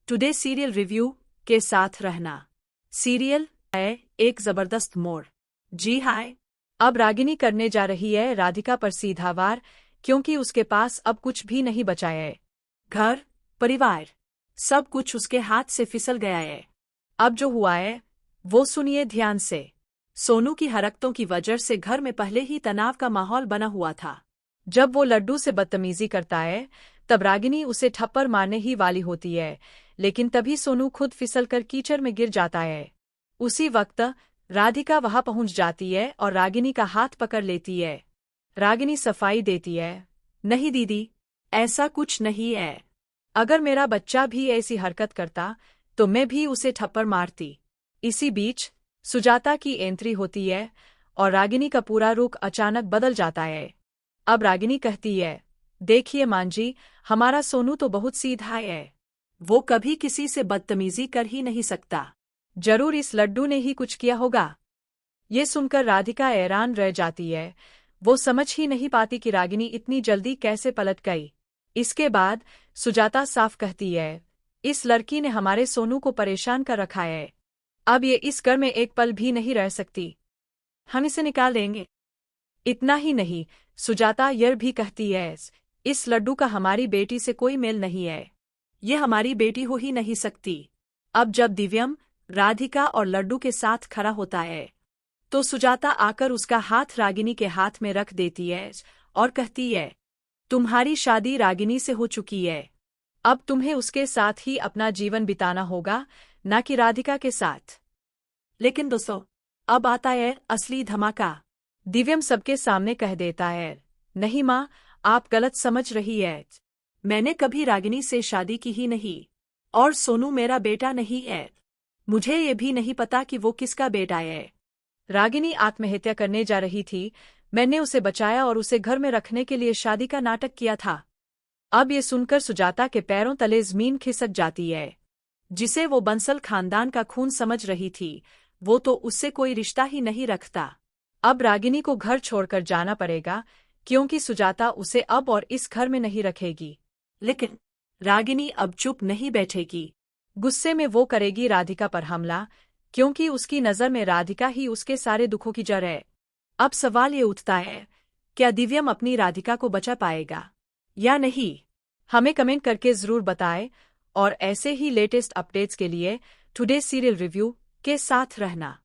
Today serial review के साथ रहना। सीरियल है एक जबरदस्त मोड़। जी हाय, अब रागिनी करने जा रही है राधिका पर सीधा वार, क्योंकि उसके पास अब कुछ भी नहीं बचा है। घर, परिवार, सब कुछ उसके हाथ से फिसल गया है। अब जो हुआ है वो सुनिए ध्यान से। सोनू की हरकतों की वजह से घर में पहले ही तनाव का माहौल बना हुआ था। जब वो लड्डू से बदतमीजी करता है तब रागिनी उसे थप्पड़ मारने ही वाली होती है, लेकिन तभी सोनू खुद फिसलकर कीचड़ में गिर जाता है। उसी वक्त राधिका वहां पहुंच जाती है और रागिनी का हाथ पकड़ लेती है। रागिनी सफाई देती है, नहीं दीदी, ऐसा कुछ नहीं है। अगर मेरा बच्चा भी ऐसी हरकत करता तो मैं भी उसे थप्पड़ मारती। इसी बीच सुजाता की एंट्री होती है और रागिनी का पूरा रुख अचानक बदल जाता है। अब रागिनी कहती है, देखिए मां जी, हमारा सोनू तो बहुत सीधा है। वो कभी किसी से बदतमीजी कर ही नहीं सकता। जरूर इस लड्डू ने ही कुछ किया होगा। ये सुनकर राधिका हैरान रह जाती है। वो समझ ही नहीं पाती कि रागिनी इतनी जल्दी कैसे पलट गई। इसके बाद सुजाता साफ कहती है, इस लड़की ने हमारे सोनू को परेशान कर रखा है। अब ये इस घर में एक पल भी नहीं रह सकती। हम इसे निकाल देंगे। इतना ही नहीं, सुजाता यह भी कहती है, इस लड्डू का हमारी बेटी से कोई मेल नहीं है। ये हमारी बेटी हो ही नहीं सकती। अब जब दिव्यम, राधिका और लड्डू के साथ खड़ा होता है तो सुजाता आकर उसका हाथ रागिनी के हाथ में रख देती है और कहती है, तुम्हारी शादी रागिनी से हो चुकी है। अब तुम्हें उसके साथ ही अपना जीवन बिताना होगा, ना कि राधिका के साथ। लेकिन दोस्तों, अब आता है असली धमाका। दिव्यम सबके सामने कह देता है, नहीं माँ, आप गलत समझ रही है। मैंने कभी रागिनी से शादी की ही नहीं, और सोनू मेरा बेटा नहीं है। मुझे ये भी नहीं पता कि वो किसका बेटा है। रागिनी आत्महत्या करने जा रही थी, मैंने उसे बचाया और उसे घर में रखने के लिए शादी का नाटक किया था। अब ये सुनकर सुजाता के पैरों तले जमीन खिसक जाती है। जिसे वो बंसल खानदान का खून समझ रही थी, वो तो उससे कोई रिश्ता ही नहीं रखता। अब रागिनी को घर छोड़कर जाना पड़ेगा, क्योंकि सुजाता उसे अब और इस घर में नहीं रखेगी। लेकिन रागिनी अब चुप नहीं बैठेगी। गुस्से में वो करेगी राधिका पर हमला, क्योंकि उसकी नज़र में राधिका ही उसके सारे दुखों की जड़ है। अब सवाल ये उठता है, क्या दिव्यम अपनी राधिका को बचा पाएगा या नहीं? हमें कमेंट करके जरूर बताएं, और ऐसे ही लेटेस्ट अपडेट्स के लिए टुडे सीरियल रिव्यू के साथ रहना।